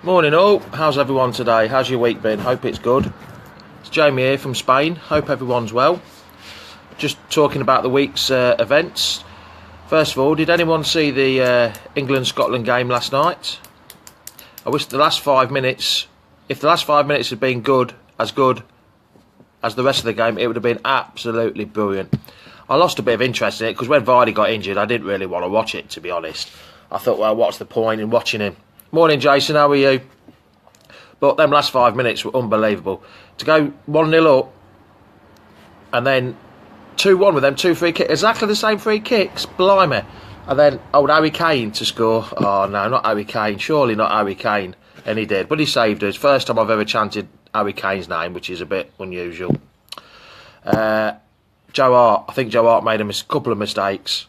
Morning all, how's everyone today? How's your week been? Hope it's good. It's Jamie here from Spain, hope everyone's well. Just talking about the week's events. First of all, did anyone see the England-Scotland game last night? I wish the last 5 minutes, if the last 5 minutes had been good as the rest of the game, it would have been absolutely brilliant. I lost a bit of interest in it because when Vardy got injured, I didn't really want to watch it, to be honest. I thought, well, what's the point in watching him? Morning, Jason, how are you? But them last 5 minutes were unbelievable. To go 1-0 up and then 2-1 with them 2 free kicks, exactly the same free kicks, blimey. And then old Harry Kane to score. Oh, no, not Harry Kane. Surely not Harry Kane. And he did, but he saved us. First time I've ever chanted Harry Kane's name, which is a bit unusual. Joe Hart. I think Joe Hart made a couple of mistakes.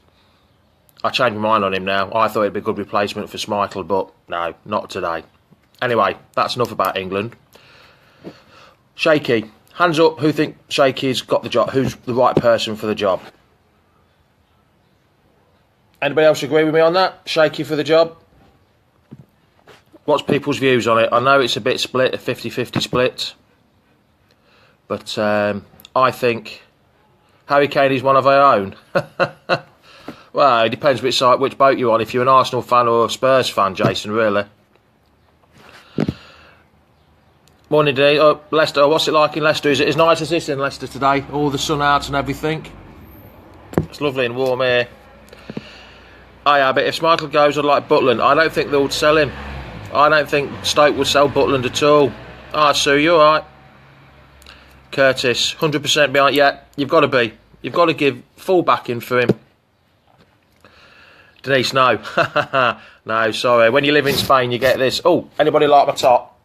I changed my mind on him now. I thought he'd be a good replacement for Schmeichel, but no, not today. Anyway, that's enough about England. Shakey. Hands up who think Shakey's got the job, who's the right person for the job. Anybody else agree with me on that? Shakey for the job? What's people's views on it? I know it's a bit split, a 50-50 split. But I think Harry Kane is one of our own. Well, it depends which boat you're on. If you're an Arsenal fan or a Spurs fan, Jason, really. Morning, Dee. Oh, Leicester, what's it like in Leicester? Is it as nice as this in Leicester today? All the sun out and everything. It's lovely and warm here. Oh yeah, but if Schmeichel goes, I'd like Butland. I don't think they would sell him. I don't think Stoke would sell Butland at all. Ah, Sue, you alright? Curtis, 100% behind. Yeah, you've got to be. You've got to give full backing for him. Denise, no. No, sorry. When you live in Spain, you get this. Oh, anybody like my top?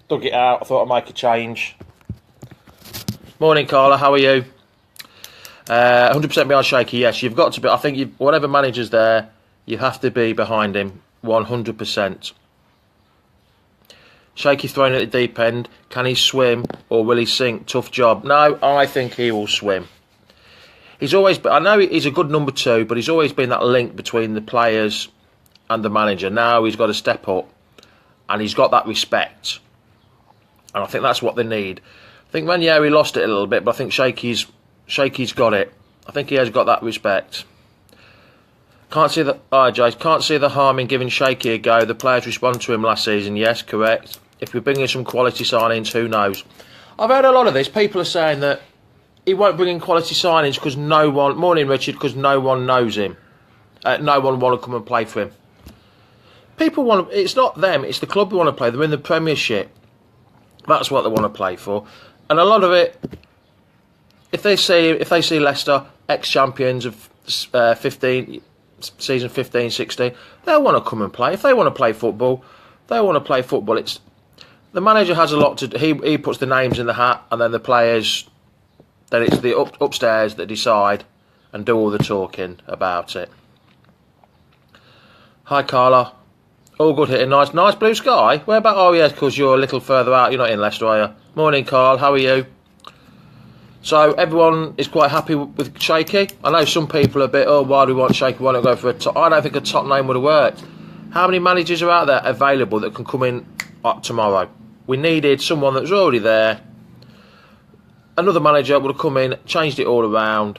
Dug it out. I thought I'd make a change. Morning, Carla. How are you? 100% behind Shakey. Yes, you've got to be. I think whatever manager's there, you have to be behind him 100%. Shakey thrown at the deep end. Can he swim or will he sink? Tough job. No, I think he will swim. He's always. I know he's a good number 2, but he's always been that link between the players and the manager. Now he's got to step up, and he's got that respect, and I think that's what they need. I think Ranieri lost it a little bit, but I think Shakey's got it. I think he has got that respect. Can't see the Jace. Can't see the harm in giving Shakey a go. The players responded to him last season. Yes, correct. If we bring in some quality signings, who knows? I've heard a lot of this. People are saying that he won't bring in quality signings because no one. Morning, Richard. Because no one knows him. No one want to come and play for him. People want. It's not them. It's the club who want to play. They're in the Premiership. That's what they want to play for. And a lot of it. If they see Leicester ex-champions of season 15-16, they'll want to come and play. If they want to play football, they want to play football. It's the manager has a lot to do. He puts the names in the hat, and then the players. Then it's the upstairs that decide and do all the talking about it. Hi, Carla. All good here. Nice blue sky. Where about? Oh, yes, because you're a little further out. You're not in Leicester, are you? Morning, Carl. How are you? So everyone is quite happy with Shakey. I know some people are a bit, oh, why do we want Shakey? Why don't we go for a top? I don't think a top name would have worked. How many managers are out there available that can come in tomorrow? We needed someone that was already there. Another manager would have come in, changed it all around,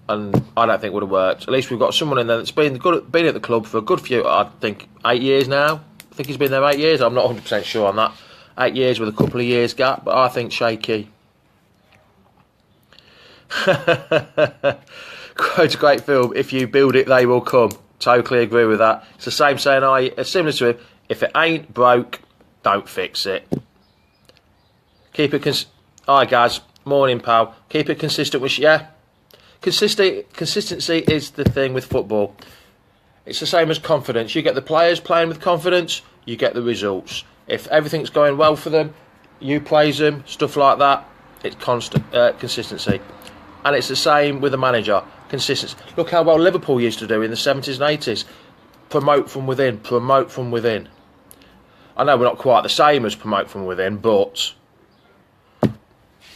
and I don't think it would have worked. At least we've got someone in there that's been at the club for a good few, I think, 8 years now. I think he's been there 8 years. I'm not 100% sure on that. 8 years with a couple of years gap, but I think Shakey. Quite a great film. If you build it, they will come. Totally agree with that. It's the same saying. Similar to him. If it ain't broke, don't fix it. Keep it. Hi guys. Morning, pal. Keep it consistent. Consistency is the thing with football. It's the same as confidence. You get the players playing with confidence, you get the results. If everything's going well for them, you praise them, stuff like that. It's constant consistency. And it's the same with the manager. Consistency. Look how well Liverpool used to do in the 70s and 80s. Promote from within. Promote from within. I know we're not quite the same as promote from within, but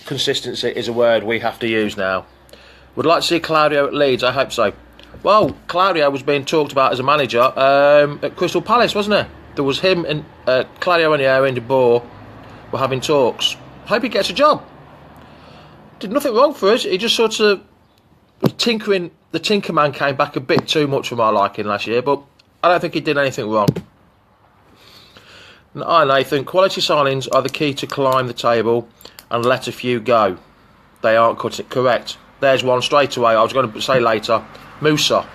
consistency is a word we have to use now. Would like to see Claudio at Leeds. I hope so. Well, Claudio was being talked about as a manager at Crystal Palace, wasn't he? There was him and Claudio Ranieri and De Boer were having talks. Hope he gets a job. Did nothing wrong for us. He just sort of was tinkering. The Tinkerman came back a bit too much for my liking last year, but I don't think he did anything wrong. I, Nathan, quality signings are the key to climb the table and let a few go. They aren't cut it correct. There's one straight away. I was going to say later. Musa.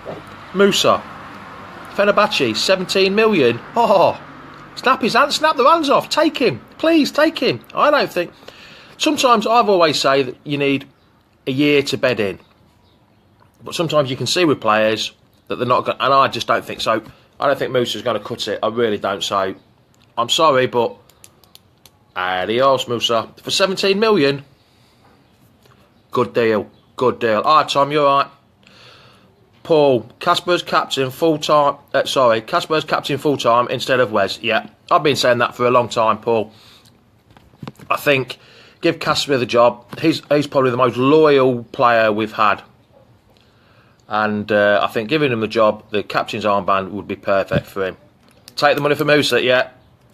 Fenerbahce, 17 million. Oh, snap the hands off. Take him. Please, take him. I don't think... Sometimes I've always say that you need a year to bed in. But sometimes you can see with players that they're not going... And I just don't think so. I don't think Musa's going to cut it. I really don't. So, I'm sorry, but... Adios, Musa. For 17 million... Good deal. Good deal. All right, Tom, you're right. Paul, Casper's captain full-time... Casper's captain full-time instead of Wes. Yeah, I've been saying that for a long time, Paul. I think give Casper the job. He's probably the most loyal player we've had. And I think giving him the job, the captain's armband would be perfect for him. Take the money for Musa, yeah.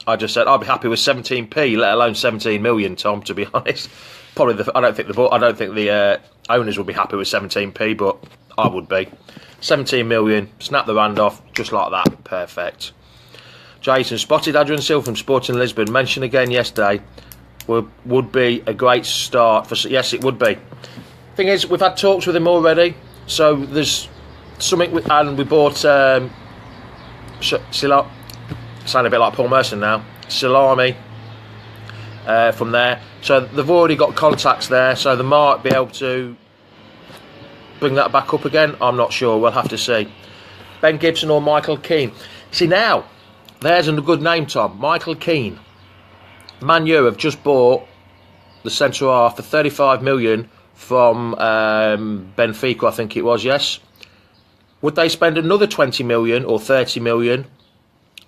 I just said I'd be happy with 17p, let alone 17 million, Tom, to be honest. Probably I don't think the owners would be happy with 17p, but I would be. 17 million, snap the hand off, just like that, perfect. Jason, spotted Adrian Silva from Sporting Lisbon, mentioned again yesterday, would be a great start. Yes, it would be. Thing is, we've had talks with him already, so there's something, and we bought, sound a bit like Paul Merson now, Salami from there. So they've already got contacts there, so they might be able to bring that back up again. I'm not sure. We'll have to see. Ben Gibson or Michael Keane. See now, there's a good name, Tom. Michael Keane. Man U have just bought the centre half for 35 million from Benfica, I think it was. Yes. Would they spend another 20 million or 30 million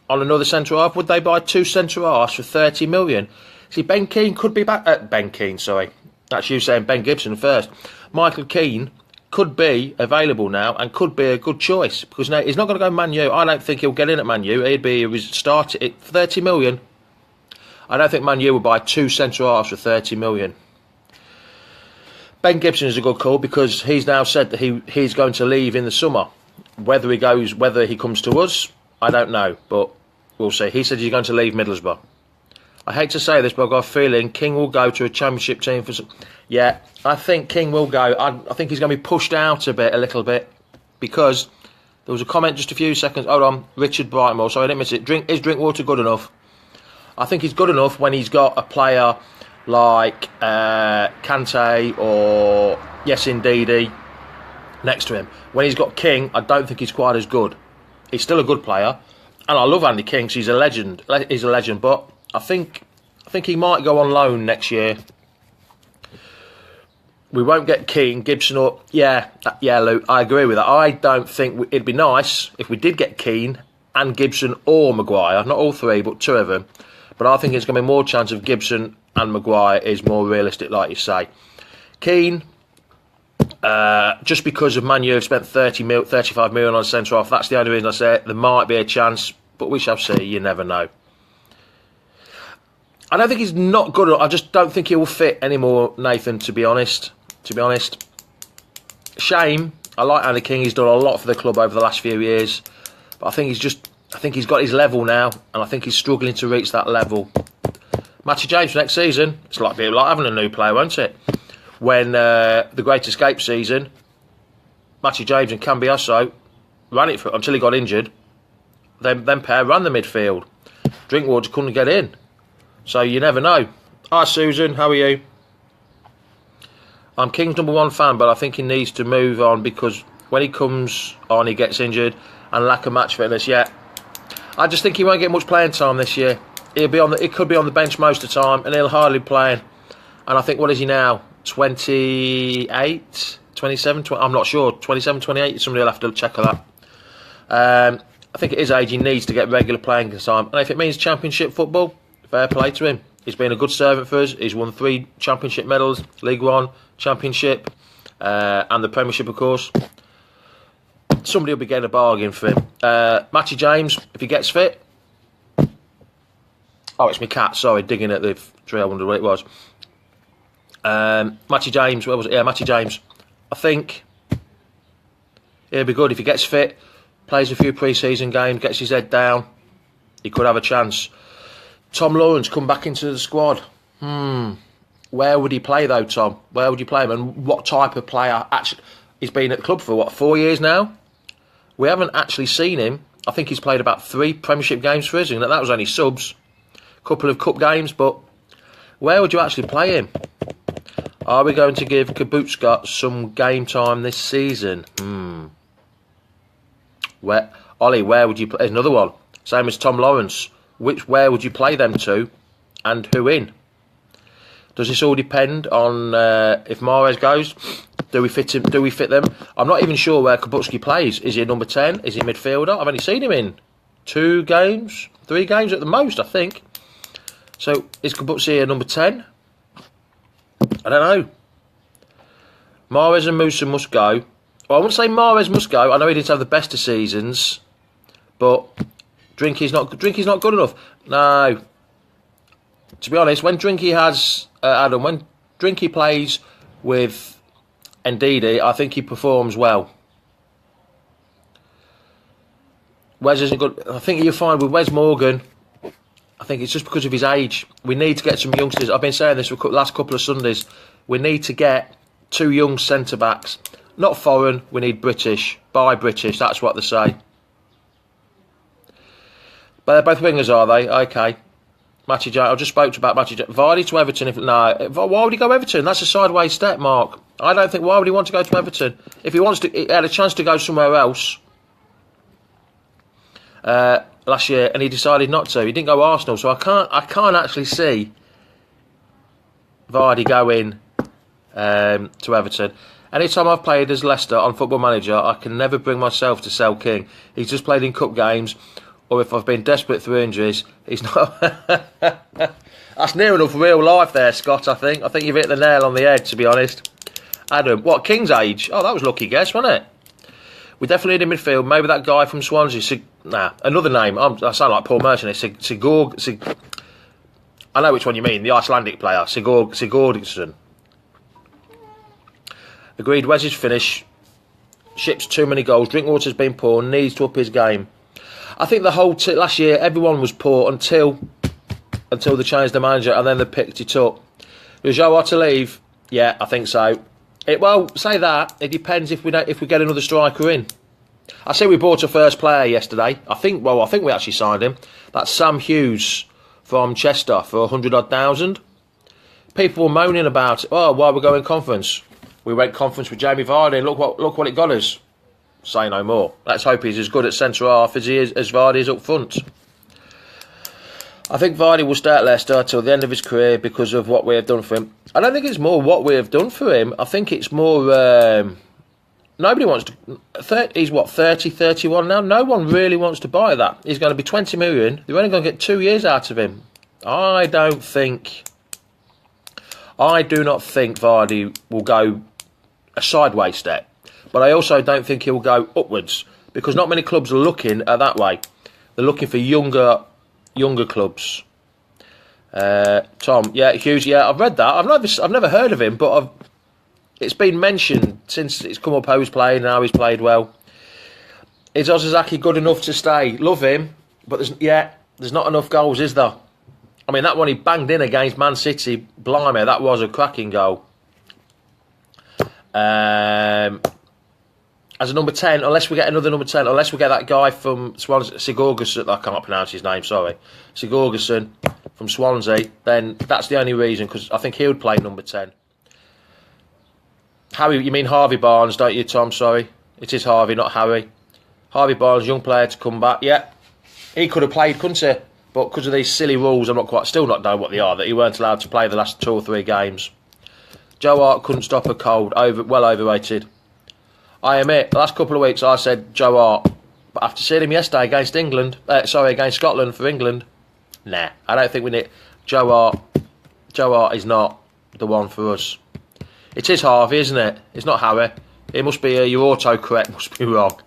on another centre half? Would they buy two centre halves for 30 million? See, Ben Keane could be back. Ben Keane, sorry. That's you saying Ben Gibson first. Michael Keane could be available now and could be a good choice because now he's not going to go Man U. I don't think he'll get in at Man U. He'd be start at 30 million. I don't think Man U will buy two centre halves for 30 million. Ben Gibson is a good call because he's now said that he's going to leave in the summer. Whether he comes to us, I don't know, but we'll see. He said he's going to leave Middlesbrough. I hate to say this, but I've got a feeling King will go to a championship team for some... Yeah, I think King will go. I think he's going to be pushed out a little bit, because there was a comment just a few seconds... Hold on, Richard Brightmore, sorry I didn't miss it. Is Drinkwater good enough? I think he's good enough when he's got a player like Kante or Yes Indeedy next to him. When he's got King, I don't think he's quite as good. He's still a good player, and I love Andy King, so he's a legend. He's a legend, but I think he might go on loan next year. We won't get Keane, Gibson or... Yeah, Luke, I agree with that. I don't think... It'd be nice if we did get Keane and Gibson or Maguire. Not all three, but two of them. But I think it's going to be more chance of Gibson and Maguire is more realistic, like you say. Keane, just because of Man U have spent 35 million on centre-half, that's the only reason I say it. There might be a chance, but we shall see. You never know. I don't think he's not good. I just don't think he will fit anymore, Nathan, to be honest. Shame. I like Andy King. He's done a lot for the club over the last few years. But I think he's got his level now, and I think he's struggling to reach that level. Matty James next season, it's like having a new player, won't it? When the Great Escape season, Matty James and Cambiasso ran it until he got injured. Them pair ran the midfield. Drinkwater couldn't get in. So you never know. Hi Susan, how are you? I'm King's #1 fan, but I think he needs to move on because when he comes on, he gets injured and lack of match fitness. Yeah, I just think he won't get much playing time this year. He could be on the bench most of the time, and he'll hardly play. And I think, what is he now? 28, 27, 20, I'm not sure. 27, 28. Somebody will have to check on that. I think at his age, he needs to get regular playing time, and if it means Championship football, fair play to him. He's been a good servant for us. He's won 3 Championship medals, League One, Championship, and the Premiership, of course. somebody will be getting a bargain for him. Matty James, if he gets fit. Oh, it's my cat. Sorry, digging at the tree. I wondered what it was. Matty James, where was it? Yeah, Matty James. I think he'll be good if he gets fit, plays a few pre-season games, gets his head down. He could have a chance. Tom Lawrence come back into the squad. Where would he play though, Tom? Where would you play him? And what type of player? Actually, he's been at the club for what, 4 years now? We haven't actually seen him. I think he's played about 3 Premiership games for us, and that was only subs. A couple of cup games, but where would you actually play him? Are we going to give Kabutska some game time this season? Where, Ollie, where would you play? There's another one. Same as Tom Lawrence. Where would you play them to, and who in? Does this all depend on if Mahrez goes? Do we fit him? Do we fit them? I'm not even sure where Kabutski plays. Is he a number 10? Is he a midfielder? I've only seen him in 2 games, 3 games at the most, I think. So is Kabutski a number 10? I don't know. Mahrez and Musa must go. Well, I wouldn't say Mahrez must go. I know he didn't have the best of seasons, but Drinky's not good enough. No. To be honest, when Drinky has Adam, when Drinky plays with Ndidi, I think he performs well. Wes isn't good. I think you'll find with Wes Morgan, I think it's just because of his age. We need to get some youngsters. I've been saying this for the last couple of Sundays. We need to get 2 young centre-backs. Not foreign, we need British. Buy British, that's what they say. But they're both wingers, are they? Okay. Matty James, I just spoke about Matty James. Vardy to Everton. Why would he go Everton? That's a sideways step, Mark. I don't think. Why would he want to go to Everton? If he wants to, he had a chance to go somewhere else last year, and he decided not to. He didn't go Arsenal, so I can't actually see Vardy going to Everton. Anytime I've played as Leicester on Football Manager, I can never bring myself to sell King. He's just played in cup games, or if I've been desperate through injuries, he's not. That's near enough real life there, Scott, I think. I think you've hit the nail on the head, to be honest. Adam, what, King's age? Oh, that was a lucky guess, wasn't it? We definitely need a midfield. Maybe that guy from Swansea. Another name. I sound like Paul Merson. I know which one you mean, the Icelandic player. Sigurdsson. Agreed, Wes's finish. Ships too many goals. Drinkwater's been poor. Needs to up his game. I think the whole last year, everyone was poor until they changed the manager, and then they picked it up. Was Joe to leave? Yeah, I think so. Well, say that. It depends if we get another striker in. I see we bought a first player yesterday. I think we actually signed him. That's Sam Hughes from Chester for 100,000. People were moaning about it. Oh, why we're going conference? We went conference with Jamie Vardy. Look what it got us. Say no more. Let's hope he's as good at centre half as Vardy is up front. I think Vardy will stay at Leicester till the end of his career because of what we have done for him. I don't think it's more what we have done for him. I think it's more. Nobody wants to. He's what, 30, 31 now? No one really wants to buy that. He's going to be 20 million. They're only going to get 2 years out of him. I do not think Vardy will go a sideways step. But I also don't think he'll go upwards because not many clubs are looking at that way. They're looking for younger clubs. Tom, yeah, Hughes, yeah, I've read that. I've never heard of him, but it's been mentioned since it's come up how he's played and how he's played well. Is Ozazaki good enough to stay? Love him, but there's not enough goals, is there? I mean, that one he banged in against Man City, blimey, that was a cracking goal. As a number 10, unless we get another number 10, unless we get that guy from Swansea, Sigurdsson, I can't pronounce his name, sorry. Sigurdsson from Swansea, then that's the only reason, because I think he would play number 10. Harry, you mean Harvey Barnes, don't you, Tom? Sorry. It is Harvey, not Harry. Harvey Barnes, young player to come back. Yeah, he could have played, couldn't he? But because of these silly rules, still not knowing what they are, that he weren't allowed to play the last 2 or 3 games. Joe Hart couldn't stop a cold, well overrated. I admit, the last couple of weeks I said Joe Hart, but after seeing him yesterday against against Scotland for England, nah, I don't think we need Joe Hart. Joe Hart is not the one for us. It is Harvey, isn't it? It's not Harry. It must be your autocorrect must be wrong.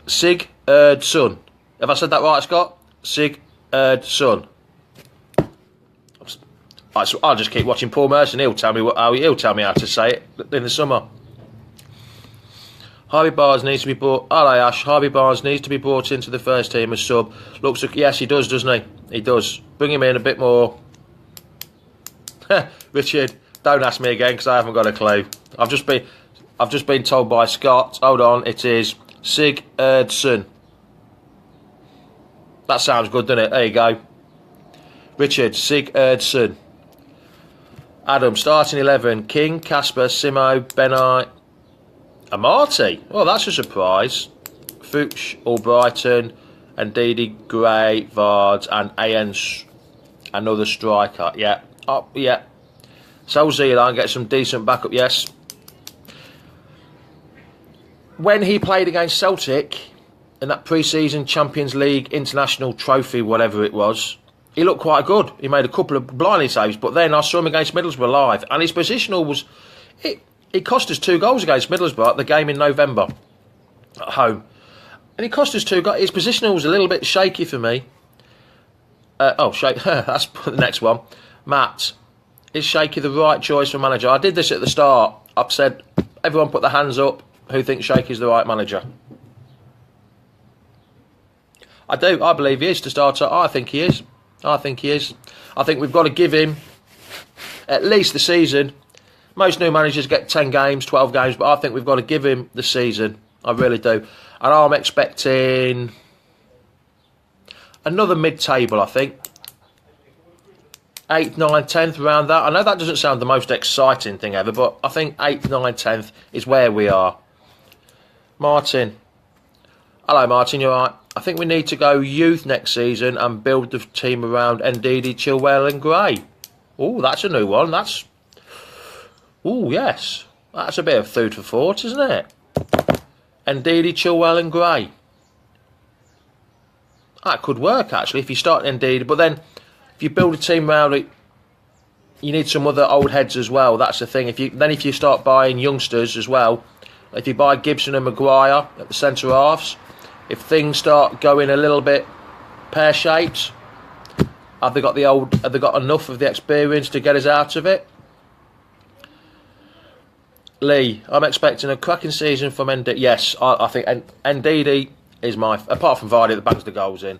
Sigurdsson. Have I said that right, Scott? Sigurdsson. I'll just keep watching Paul Merson. He'll tell me he'll tell me how to say it in the summer. Harvey Barnes needs to be brought. Hello, Ash. Harvey Barnes needs to be brought into the first team as sub. Looks like yes, he does, doesn't he? He does. Bring him in a bit more. Richard, don't ask me again because I haven't got a clue. I've just been told by Scott. Hold on, it is Sigurdsson. That sounds good, doesn't it? There you go. Richard, Sigurdsson. Adam, starting 11. King, Casper, Simo, Benai, Amati. Oh, that's a surprise. Fuchs, Albrighton, and Didi, Gray, Vards, and Aens, another striker. Yeah. Oh, yeah. So Zealand get some decent backup, yes. When he played against Celtic in that pre-season Champions League International Trophy, whatever it was, he looked quite good. He made a couple of blinding saves, but then I saw him against Middlesbrough live, and his positional was... It cost us 2 goals against Middlesbrough at the game in November at home. And he cost us 2 goals. His positional was a little bit shaky for me. Shaky. That's the next one. Matt, is Shakey the right choice for manager? I did this at the start. I've said, everyone put their hands up who thinks Shakey's the right manager. I do. I believe he is to start. I think he is. I think we've got to give him at least the season. Most new managers get 10 games, 12 games, but I think we've got to give him the season. I really do. And I'm expecting another mid-table, I think. 8th, 9th, 10th, around that. I know that doesn't sound the most exciting thing ever, but I think 8th, 9th, 10th is where we are. Martin. Hello, Martin, you're right. I think we need to go youth next season and build the team around Ndidi, Chilwell and Gray. Oh, that's a new one. Oh, yes. That's a bit of food for thought, isn't it? Ndidi, Chilwell and Gray. That could work, actually, if you start Ndidi. But then, if you build a team around it, you need some other old heads as well. That's the thing. If you start buying youngsters as well, if you buy Gibson and Maguire at the centre halves, if things start going a little bit pear-shaped, have they got enough of the experience to get us out of it? Lee, I'm expecting a cracking season from Ndidi. Yes, I think Ndidi is apart from Vardy that bangs the goals in.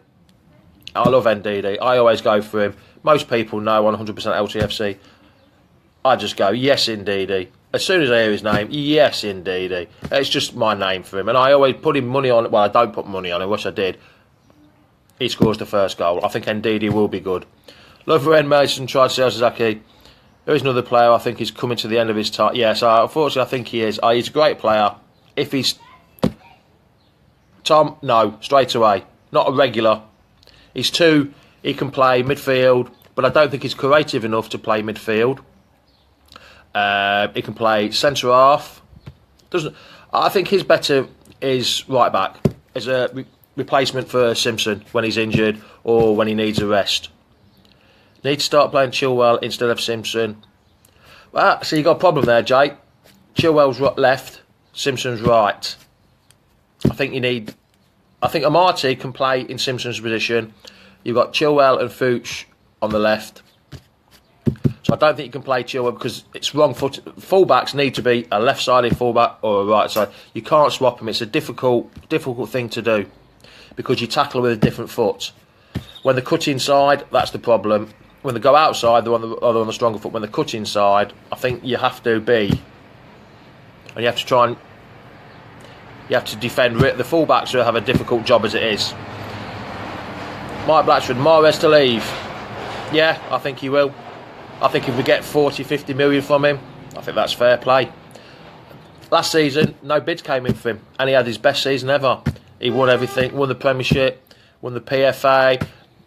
I love Ndidi. I always go for him. Most people know 100% LCFC. I just go, yes, Ndidi. As soon as I hear his name, yes, Ndidi. It's just my name for him. And I always put him money on it. Well, I don't put money on it. I wish I did. He scores the first goal. I think Ndidi will be good. Loveren Mason tried to sell Sasaki. There is another player I think he's coming to the end of his time. Yes, unfortunately I think he is. He's a great player. If he's... Tom, no, straight away. Not a regular. He can play midfield, but I don't think he's creative enough to play midfield. He can play centre half. I think his better is right back as a replacement for Simpson when he's injured or when he needs a rest. Need to start playing Chilwell instead of Simpson. Well, so you got a problem there, Jake. Chilwell's left, Simpson's right. I think Amati can play in Simpson's position. You've got Chilwell and Fuchs on the left. So I don't think you can play Chilwell because it's wrong foot. Fullbacks need to be a left-sided fullback or a right side. You can't swap them. It's a difficult thing to do because you tackle with a different foot. When they cut inside, that's the problem. When they go outside, they're on the stronger foot. When they cut inside, I think you have to be, and you have to try and you have to defend. The fullbacks will have a difficult job as it is. Mike Blatchford, Mahrez to leave. Yeah, I think he will. I think if we get 40, 50 million from him, I think that's fair play. Last season, no bids came in for him, and he had his best season ever. He won everything, won the Premiership, won the PFA,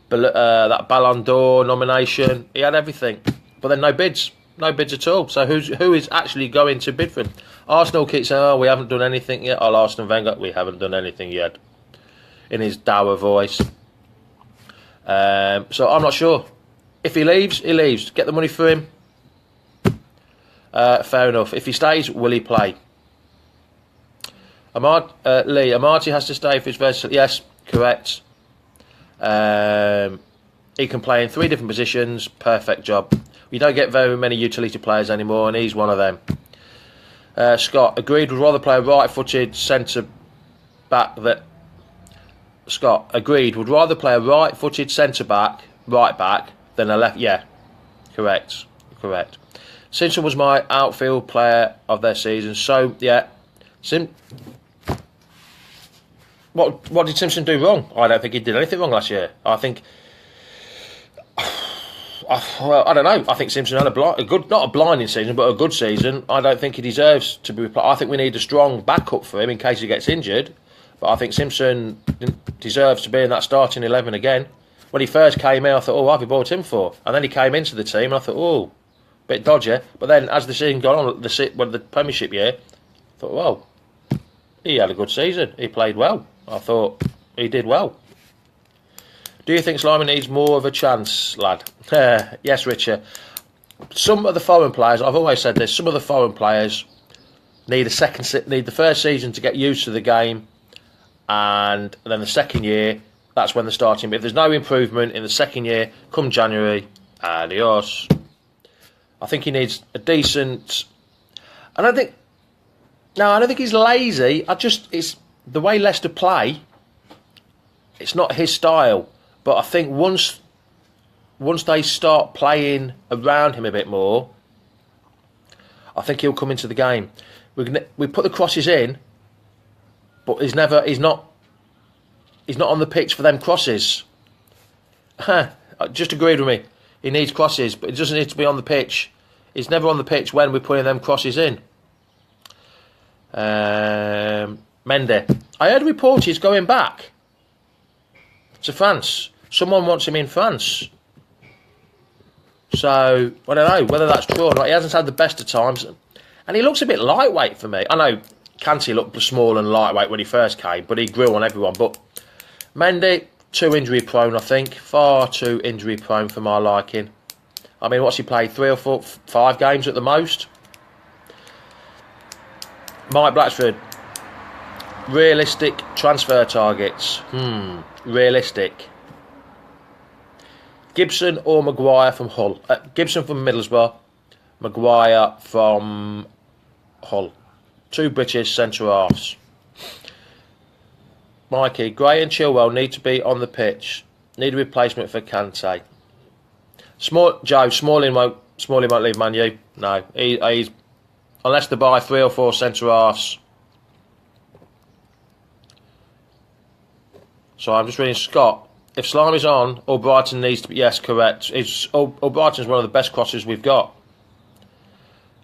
that Ballon d'Or nomination. He had everything, but then no bids at all. So who is actually going to bid for him? Arsenal keep saying, "Oh, we haven't done anything yet." Oh, Arsene Wenger, we haven't done anything yet, in his dour voice. So I'm not sure. If he leaves, he leaves. Get the money for him. Fair enough. If he stays, will he play? Lee, Amati has to stay for his versatility. Yes, correct. He can play in 3 different positions. Perfect job. We don't get very many utility players anymore, and he's one of them. Scott, agreed, would rather play a right-footed centre-back Scott, agreed, would rather play a right-footed centre-back, right-back, than a left... Yeah, correct. Simpson was my outfield player of their season, so, yeah. What did Simpson do wrong? I don't think he did anything wrong last year. I think... Well, I don't know. I think Simpson had a good, not a blinding season, but a good season. I don't think he deserves to be replaced. I think we need a strong backup for him in case he gets injured. But I think Simpson deserves to be in that starting 11 again. When he first came in, I thought, what have you bought him for? And then he came into the team, and I thought, bit dodgy. But then, as the season got on, the Premiership year, I thought, he had a good season. He played well. I thought he did well. Do you think Slimy needs more of a chance, lad? Yes, Richard. Some of the foreign players, I've always said this, some of the foreign players need the first season to get used to the game, and then the second year, that's when they're starting. But if there's no improvement in the second year, come January, adios. I think he needs a decent... I don't think he's lazy. It's the way Leicester play, it's not his style. But I think once they start playing around him a bit more, I think he'll come into the game. We put the crosses in, but he's not on the pitch for them crosses. Just agreed with me. He needs crosses, but he doesn't need to be on the pitch. He's never on the pitch when we're putting them crosses in. Mendy. I heard a report he's going back to France. Someone wants him in France. So, I don't know whether that's true or not. He hasn't had the best of times. And he looks a bit lightweight for me. I know Kanté looked small and lightweight when he first came, but he grew on everyone. But Mendy, too injury prone, I think. Far too injury prone for my liking. I mean, what's he played? 3 or 4, 5 games at the most? Mike Blatchford. Realistic transfer targets. Realistic. Gibson or Maguire from Hull? Gibson from Middlesbrough. Maguire from Hull. 2 British centre-halves. Mikey, Gray and Chilwell need to be on the pitch. Need a replacement for Kanté. Smalling won't leave Man U. No, he's unless they buy 3 or 4 centre-halves. So I'm just reading Scott. If Slimy's on, Albrighton needs to be... Yes, correct. Albrighton's one of the best crosses we've got.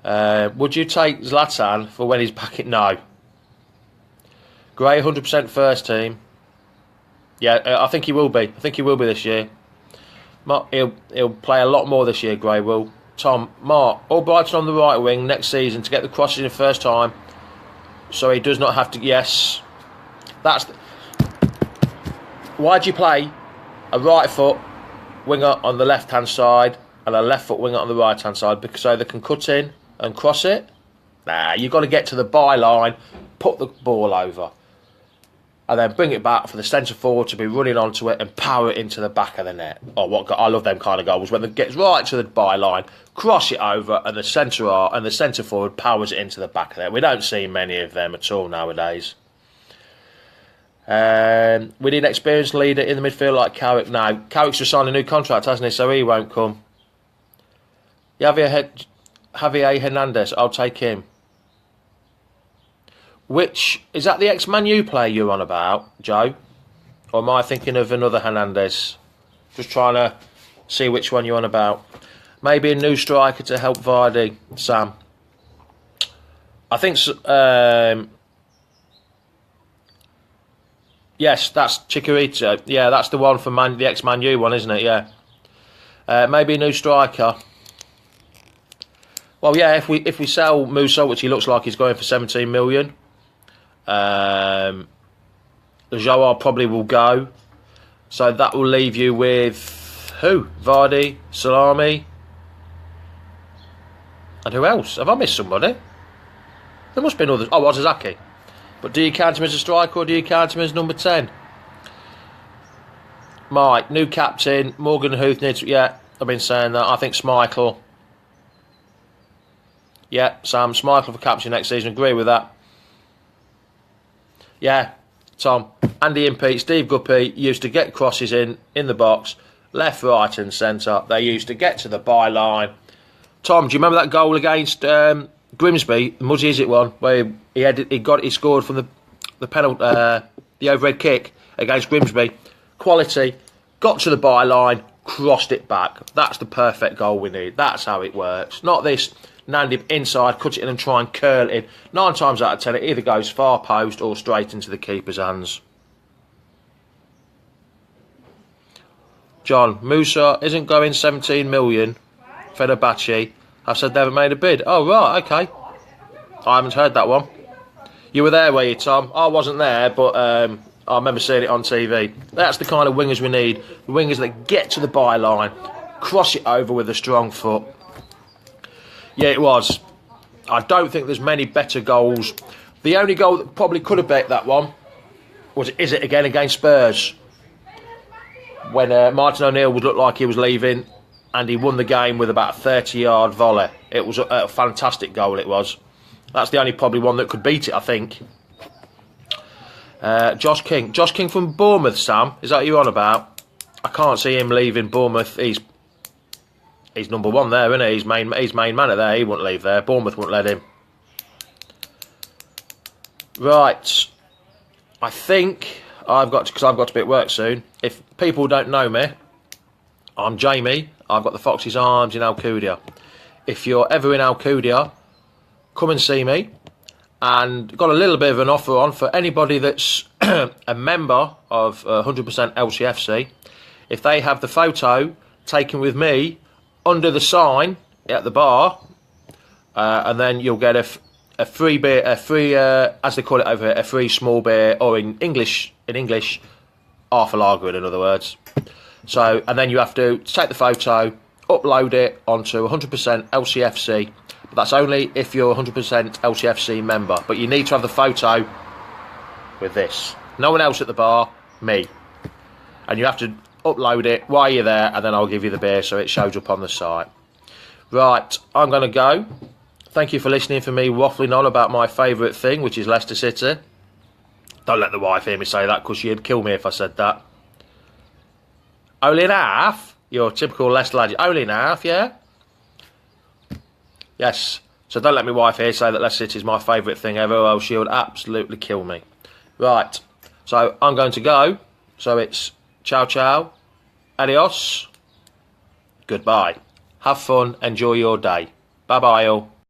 Would you take Zlatan for when he's back in... No. Gray, 100% first team. Yeah, I think he will be. I think he will be this year. He'll play a lot more this year, Gray will. Tom, Mark, Albrighton on the right wing next season to get the crosses in the first time, so he does not have to... Yes. Why'd you play a right foot winger on the left hand side and a left foot winger on the right hand side? Because so they can cut in and cross it? Nah, you've got to get to the byline, put the ball over, and then bring it back for the centre forward to be running onto it and power it into the back of the net. I love them kind of goals when it gets right to the byline, cross it over, and the centre forward powers it into the back of the net. We don't see many of them at all nowadays. We need an experienced leader in the midfield like Carrick. No, Carrick's just signed a new contract, hasn't he? So he won't come. Javier Hernandez, I'll take him. Which, is that the ex-Man U player you're on about, Joe? Or am I thinking of another Hernandez? Just trying to see which one you're on about. Maybe a new striker to help Vardy, Sam. I think... yes, that's Chicharito. Yeah, that's the one from the ex-Man U one, isn't it? Yeah. Maybe a new striker. Well, yeah, if we sell Musa, which he looks like he's going for 17 million, the Joao probably will go. So that will leave you with who? Vardy, Salami, And who else? Have I missed somebody? There must be others. Oh, Ozazaki. But do you count him as a striker or do you count him as number 10? Mike, new captain. Morgan Huth needs... Yeah, I've been saying that. I think Schmeichel. Yeah, Sam, Schmeichel for captain next season. Agree with that. Yeah, Tom. Andy Impey, Steve Guppy used to get crosses in the box. Left, right and centre. They used to get to the byline. Tom, do you remember that goal against Grimsby, the Muzzy Is It one, where he scored from the penalty, the overhead kick against Grimsby? Quality, got to the byline, crossed it back. That's the perfect goal we need. That's how it works. Not this Nandi inside, cut it in and try and curl it in. 9 times out of 10, it either goes far post or straight into the keeper's hands. John, Musa isn't going 17 million. Fenerbahce have said they haven't made a bid. Oh, right, okay. I haven't heard that one. You were there, were you, Tom? I wasn't there, but I remember seeing it on TV. That's the kind of wingers we need. The wingers that get to the byline, cross it over with a strong foot. Yeah, it was. I don't think there's many better goals. The only goal that probably could have bet that one was Is It again against Spurs. When Martin O'Neill would look like he was leaving and he won the game with about a 30-yard volley. It was a fantastic goal, it was. That's the only probably one that could beat it, I think. Josh King. Josh King from Bournemouth, Sam. Is that what you're on about? I can't see him leaving Bournemouth. He's number 1 there, isn't he? He's main man there. He wouldn't leave there. Bournemouth wouldn't let him. Right. I think I've got to be at work soon. If people don't know me, I'm Jamie. I've got the Foxes Arms in Alcudia. If you're ever in Alcudia, come and see me. And got a little bit of an offer on for anybody that's a member of 100% LCFC. If they have the photo taken with me under the sign at the bar, and then you'll get a free beer, as they call it over here, a free small beer, or in English, half a lager, in other words. So, and then you have to take the photo, upload it onto 100% LCFC. But that's only if you're a 100% LCFC member. But you need to have the photo with this. No one else at the bar, me. And you have to upload it while you're there, and then I'll give you the beer so it shows up on the site. Right, I'm going to go. Thank you for listening for me waffling on about my favourite thing, which is Leicester City. Don't let the wife hear me say that, because she'd kill me if I said that. Only in half? You're a typical Leicester lad. Only in half, yeah? Yes. So don't let my wife here say that Leicester City is my favourite thing ever, or else she would absolutely kill me. Right. So I'm going to go. So it's ciao ciao. Adios. Goodbye. Have fun. Enjoy your day. Bye bye all.